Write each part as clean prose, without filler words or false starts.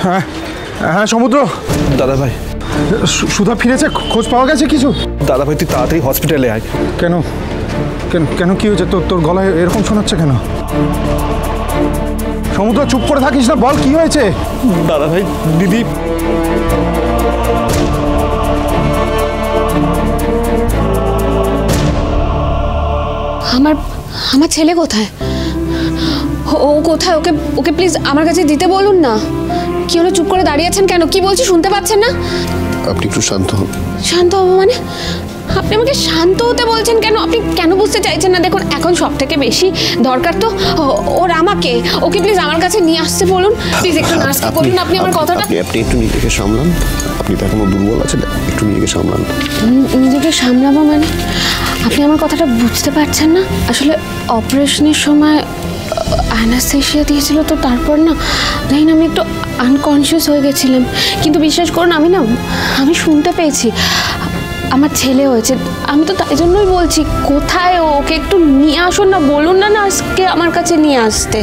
হ্যাঁ হ্যাঁ সমুদ্র দাদা ভাই, সুধা ফিরেছে? খোঁজ পাওয়া গেছে কিছু? দাদা ভাই তুই তাড়াতাড়ি হসপিটালে আয়। কেন কেন কেন কি হয়েছে? তোর গলায় এরকম শোনাচ্ছে কেন? সমুদ্র চুপ করে থাকিস না, বল কি হয়েছে? দাদা ভাই, দিদি আমার আমার ছেলে কোথায়? ও কোথায়? ওকে ওকে প্লিজ আমার কাছে দিতে বলুন না। কি হলো, চুপ করে দাঁড়িয়ে আছেন কেন? কি বলছি শুনতে পাচ্ছেন না? আপনি একটু শান্ত হন। শান্ত হবো মানে? আপনি আমাকে শান্ত হতে বলছেন কেন? আপনি কেন বুঝতে চাইছেন না? দেখুন এখন সব থেকে বেশি দরকার তো ওর আমাকে। ওকে প্লিজ আমার কাছে নিয়ে আসতে বলুন। প্লিজ একটু নার্সকে বলুন আপনি আমার কথাটা। আপনি একটু নিজেকে সামলান। আপনি তো এখনো দুর্বল আছেন, একটু নিজেকে সামলান। নিজেকে সামলাবো মানে? আপনি আমার কথাটা বুঝতে পারছেন না। আসলে অপারেশনের সময় অ্যানাস্থেশিয়া দিয়েছিল তো, তারপর না জানি না আমি একটু আনকনসিয়াস হয়ে গেছিলাম। কিন্তু বিশ্বাস করুন আমি শুনতে পেয়েছি আমার ছেলে হয়েছে। আমি তো তাই জন্যই বলছি, কোথায় ওকে একটু নিয়ে আসুন না, বলুন না নার্সকে আমার কাছে নিয়ে আসতে।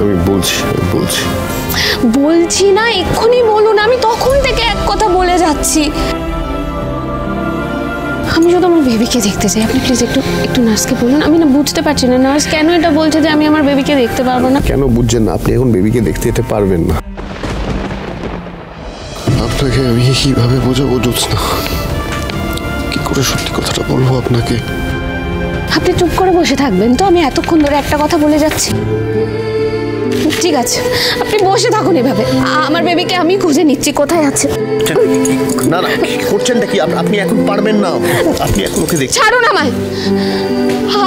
আমি বলছি বলছি না, এক্ষুনি বলুন। আমি তখন থেকে এক কথা বলে যাচ্ছি। আমি শুধু আমার বেবিকে দেখতে চাই। আপনি প্লিজ একটু নার্সকে বলুন। আমি না বুঝতে পারছি না নার্স কেন এটা বলছে যে আমি আমার বেবিকে দেখতে পারবো না। কেন বুঝছেন না? আপনি এখন বেবিকে দেখতে যেতে পারবেন না। আপনাকে আমি কিভাবে বোঝাবো জ্যোৎস্না? কি করে সত্যি কথাটা বলবো আপনাকে? আপনি চুপ করে বসে থাকবেন তো? আমি এতক্ষণ ধরে একটা কথা বলে যাচ্ছি। ঠিক আছে, আপনি বসে থাকুন এভাবে। আমার বেবিকে আমি খুঁজে নিচ্ছি কোথায় আছে। না না, করছেনটা কি? আপনি এখন পারবেন না। আপনি এখন ওকে দেখছেন। ছাড়ুন আমায়।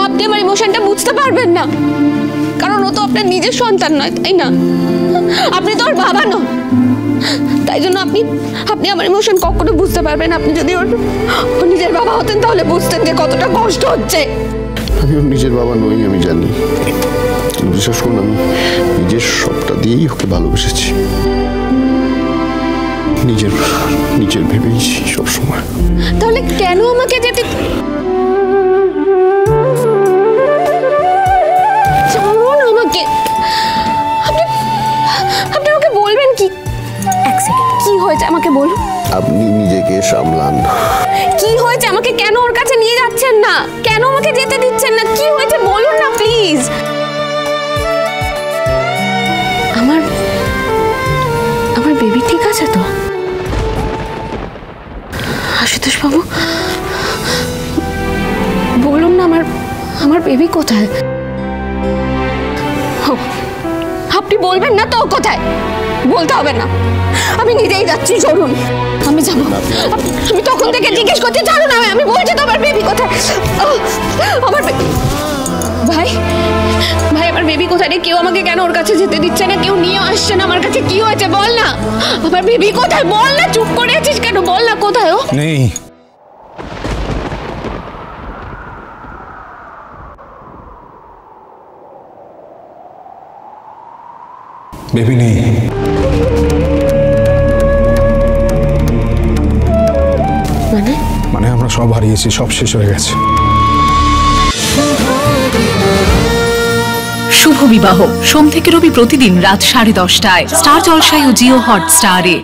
আপনি আমার ইমোশনটা বুঝতে পারবেন না, কারণ ও তো আপনার নিজের সন্তান নয়, তাই না? আপনি তো ওর বাবা নন। তাই জন্য আপনি আমার ইমোশন কখনো বুঝতে পারবেন। আপনি যদি ওর নিজের বাবা হতেন তাহলে বুঝতেন যে কতটা কষ্ট হচ্ছে। আমি ওর নিজের বাবা নই, আমি জানি। বিশ্বাস করুন, আমি নিজের সবটা দিয়েই ওকে ভালোবেসেছি। নিজের ভেবেইছি সবসময়। তাহলে কেন আমাকে যেতে? ছাড়ুন আমাকে। আপনি ওকে বলবেন কি? এক সেকেন্ড, কি হয়েছে আমাকে বলুন। আপনি নিজেকে সামলান। কি হয়েছে? আমাকে কেন ওর কাছে নিয়ে যাচ্ছেন না? কেন আমাকে যেতে দিচ্ছেন না? কি হয়েছে বলুন না প্লিজ। আমার বেবি ঠিক আছে তো? আশুতোষ বাবু বলুন না, আমার বেবি কোথায়? আপনি বলবেন না তো কোথায়? বলতে হবে না, আমি নিজেই যাচ্ছি। চলুন, আমি যাবো। আমি তখন থেকে জিজ্ঞেস করছি, ছাড়ুন আমি বলছি তো আমার বেবি কোথায়। আমার ভাই আমার বেবি কোথায় রে? কেউ আমাকে কেন ওর কাছে যেতে দিচ্ছে না? কেউ নিয়ে আসছে না আমার কাছে। কি হয়েছে বল না? আমার বেবি কোথায় বল না? চুপ করে আছিস কেন? বল না কোথায় ও? নেই। বেবি নেই। মানে আমরা সব হারিয়েছি, সব শেষ হয়ে গেছে। শুভ বিবাহ সোম থেকে রবি প্রতিদিন রাত 10:30টায় স্টার জলসায় ও জিও হটস্টারে।